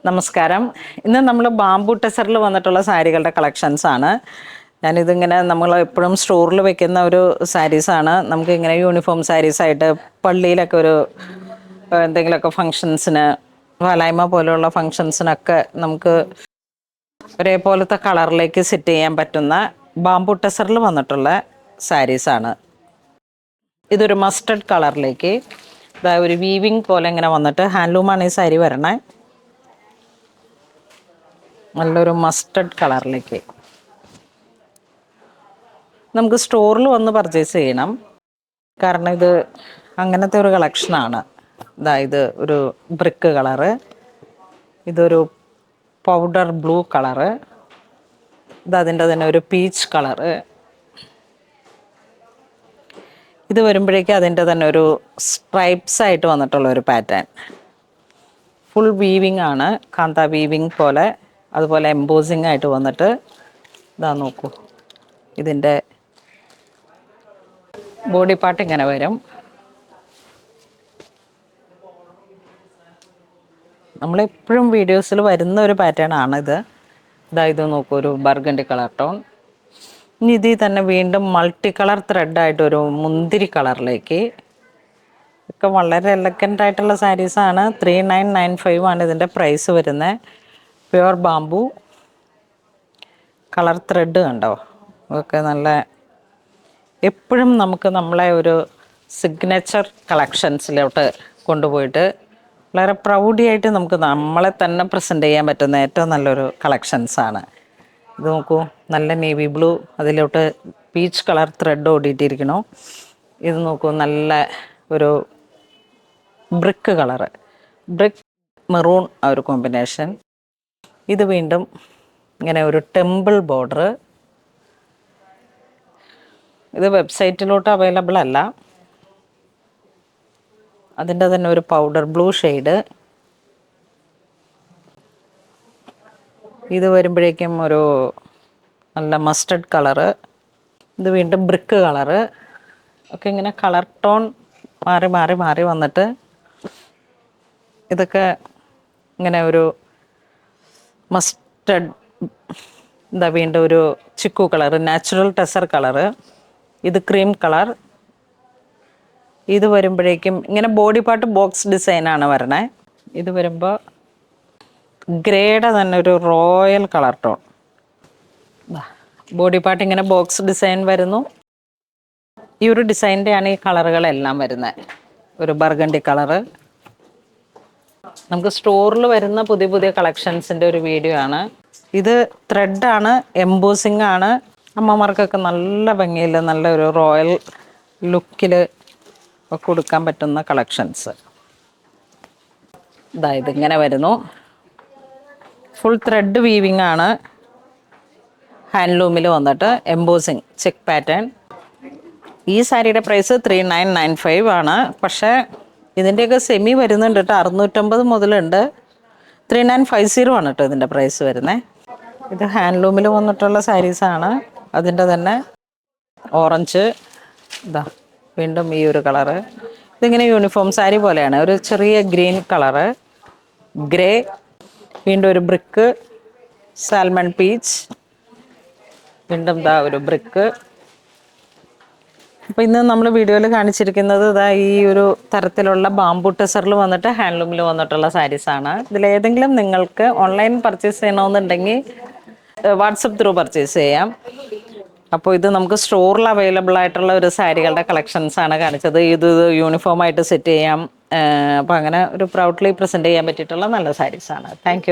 നമസ്കാരം. ഇന്ന് നമ്മൾ ബാംബു ടെസറിൽ വന്നിട്ടുള്ള സാരികളുടെ കളക്ഷൻസ് ആണ്. ഞാനിതിങ്ങനെ നമ്മൾ എപ്പോഴും സ്റ്റോറിൽ വെക്കുന്ന ഒരു സാരീസാണ്. നമുക്കിങ്ങനെ യൂണിഫോം സാരീസായിട്ട് പള്ളിയിലൊക്കെ ഒരു എന്തെങ്കിലുമൊക്കെ ഫങ്ഷൻസിന്, വാലായ്മ പോലെയുള്ള ഫങ്ഷൻസിനൊക്കെ നമുക്ക് ഒരേപോലത്തെ കളറിലേക്ക് സെറ്റ് ചെയ്യാൻ പറ്റുന്ന ബാംബു ടെസറിൽ വന്നിട്ടുള്ള സാരീസാണ്. ഇതൊരു മസ്റ്റർഡ് കളറിലേക്ക് ഒരു വീവിങ് പോലെ ഇങ്ങനെ വന്നിട്ട് ഹാൻഡ്ലൂമാണ് ഈ സാരി വരണേ. നല്ലൊരു മസ്റ്റർഡ് കളറിലേക്ക് നമുക്ക് സ്റ്റോറിൽ വന്ന് പർച്ചേസ് ചെയ്യണം. കാരണം ഇത് അങ്ങനത്തെ ഒരു കളക്ഷനാണ്. ഇത് ഒരു ബ്രിക്ക് കളറ്, ഇതൊരു പൗഡർ ബ്ലൂ കളറ്, അതിൻ്റെ തന്നെ ഒരു പീച്ച് കളറ്, ഇത് വരുമ്പോഴേക്കും അതിൻ്റെ തന്നെ ഒരു സ്ട്രൈപ്സ് ആയിട്ട് വന്നിട്ടുള്ള ഒരു പാറ്റേൺ. ഫുൾ വീവിങ് ആണ്, കാന്ത വീവിങ് പോലെ, അതുപോലെ എംബോസിങ് ആയിട്ട് വന്നിട്ട് നോക്കൂ. ഇതിൻ്റെ ബോഡി പാർട്ട് ഇങ്ങനെ വരും. നമ്മളെപ്പോഴും വീഡിയോസിൽ വരുന്ന ഒരു പാറ്റേൺ ആണിത്. ഇത് നോക്കൂ, ഒരു ബർഗണ്ടി കളർ ടോൺ. ഇനി ഇതിൽ തന്നെ വീണ്ടും മൾട്ടി കളർ ത്രെഡായിട്ടൊരു മുന്തിരി കളറിലേക്ക്. ഒക്കെ വളരെ എലഗൻ്റ് ആയിട്ടുള്ള സാരീസാണ്. 3995 ആണ് ഇതിൻ്റെ പ്രൈസ് വരുന്നത്. പ്യുവർ ബാംബു കളർ ത്രെഡ് കണ്ടോ, ഒക്കെ നല്ല എപ്പോഴും നമുക്ക് നമ്മളെ ഒരു സിഗ്നേച്ചർ കളക്ഷൻസിലോട്ട് കൊണ്ടുപോയിട്ട് വളരെ പ്രൗഡിയായിട്ട് നമുക്ക് നമ്മളെ തന്നെ പ്രസൻറ്റ് ചെയ്യാൻ പറ്റുന്ന ഏറ്റവും നല്ലൊരു കളക്ഷൻസാണ്. ഇത് നോക്കൂ, നല്ല നേവി ബ്ലൂ, അതിലോട്ട് പീച്ച് കളർ ത്രെഡ് ഓടിയിട്ടിരിക്കണു. ഇത് നോക്കൂ, നല്ല ഒരു ബ്രിക്ക് കളറ്, ബ്രിക്ക് മെറൂൺ ആ ഒരു കോമ്പിനേഷൻ. ഇത് വീണ്ടും ഇങ്ങനെ ഒരു ടെമ്പിൾ ബോർഡർ. ഇത് വെബ്സൈറ്റിലോട്ട് അവൈലബിൾ അല്ല. അതിൻ്റെ തന്നെ ഒരു പൗഡർ ബ്ലൂ ഷെയ്ഡ്. ഇത് വരുമ്പോഴേക്കും ഒരു നല്ല മസ്റ്റർഡ് കളറ്. ഇത് വീണ്ടും ബ്രിക്ക് കളറ്. ഒക്കെ ഇങ്ങനെ കളർ ടോൺ മാറി മാറി മാറി വന്നിട്ട് ഇതൊക്കെ ഇങ്ങനെ ഒരു മസ്റ്റർഡ്, വീണ്ടും ഒരു ചിക്കു കളറ്, നാച്ചുറൽ ടെസർ കളറ്. ഇത് ക്രീം കളർ. ഇത് വരുമ്പോഴേക്കും ഇങ്ങനെ ബോഡി പാർട്ട് ബോക്സ് ഡിസൈനാണ് വരണേ. ഇത് വരുമ്പോൾ ഗ്രേയുടെ തന്നെ ഒരു royal colour tone. Body part ഇങ്ങനെ ബോക്സ് ഡിസൈൻ വരുന്നു. ഈ ഒരു ഡിസൈൻ്റെയാണ് ഈ കളറുകളെല്ലാം വരുന്നത്. ഒരു ബർഗണ്ടി കളറ്. നമുക്ക് സ്റ്റോറിൽ വരുന്ന പുതിയ പുതിയ കളക്ഷൻസിൻ്റെ ഒരു വീഡിയോ ആണ് ഇത്. ത്രെഡാണ്, എംബോസിങ് ആണ്. അമ്മമാർക്കൊക്കെ നല്ല ഭംഗിയിൽ നല്ലൊരു റോയൽ ലുക്കിൽ ഒക്കെ കൊടുക്കാൻ പറ്റുന്ന കളക്ഷൻസ്. ഇതിങ്ങനെ വരുന്നു. ഫുൾ ത്രെഡ് വീവിങ് ആണ്, ഹാൻഡ്ലൂമിൽ വന്നിട്ട് എംബോസിങ് ചെക്ക് പാറ്റേൺ. ഈ സാരിയുടെ പ്രൈസ് 3995 ആണ്. പക്ഷേ ഇതിൻ്റെയൊക്കെ സെമി വരുന്നുണ്ട് കേട്ടോ, 650 മുതലുണ്ട്. 3950 ആണ് കേട്ടോ ഇതിൻ്റെ പ്രൈസ് വരുന്നത്. ഇത് ഹാൻഡ്ലൂമിൽ വന്നിട്ടുള്ള സാരീസാണ്. അതിൻ്റെ തന്നെ ഓറഞ്ച്, വീണ്ടും ഈ ഒരു കളറ്. ഇതിങ്ങനെ യൂണിഫോം സാരി പോലെയാണ്. ഒരു ചെറിയ ഗ്രീൻ കളറ്, ഗ്രേ, വീണ്ടും ഒരു ബ്രിക്ക്, സാൽമൺ പീച്ച്, വീണ്ടും ഒരു ബ്രിക്ക്. അപ്പോൾ ഇന്ന് നമ്മൾ വീഡിയോയിൽ കാണിച്ചിരിക്കുന്നത് ഈ ഒരു തരത്തിലുള്ള ബാംബു ടെസറിൽ വന്നിട്ട് ഹാൻഡ്ലൂമിൽ വന്നിട്ടുള്ള സാരീസാണ്. ഇതിലേതെങ്കിലും നിങ്ങൾക്ക് ഓൺലൈൻ പർച്ചേസ് ചെയ്യണമെന്നുണ്ടെങ്കിൽ വാട്സപ്പ് ത്രൂ പർച്ചേസ് ചെയ്യാം. അപ്പോൾ ഇത് നമുക്ക് സ്റ്റോറിൽ അവൈലബിൾ ആയിട്ടുള്ള ഒരു സാരികളുടെ കളക്ഷൻസാണ് കാണിച്ചത്. ഇത് യൂണിഫോമായിട്ട് സെറ്റ് ചെയ്യാം. അപ്പോൾ അങ്ങനെ ഒരു പ്രൗഡ്ലി പ്രസൻറ്റ് ചെയ്യാൻ പറ്റിയിട്ടുള്ള നല്ല സാരീസാണ്. താങ്ക്